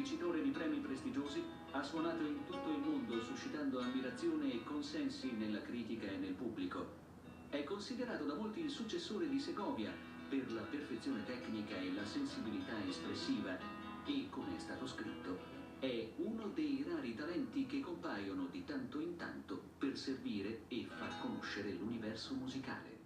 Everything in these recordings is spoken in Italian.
Vincitore di premi prestigiosi, ha suonato in tutto il mondo suscitando ammirazione e consensi nella critica e nel pubblico. È considerato da molti il successore di Segovia per la perfezione tecnica e la sensibilità espressiva e, come è stato scritto, è uno dei rari talenti che compaiono di tanto in tanto per servire e far conoscere l'universo musicale.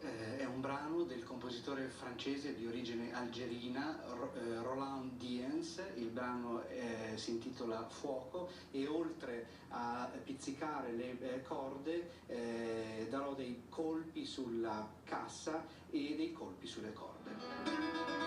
È un brano del compositore francese di origine algerina Roland Diens. Il brano si intitola Fuoco e oltre a pizzicare le corde darò dei colpi sulla cassa e dei colpi sulle corde.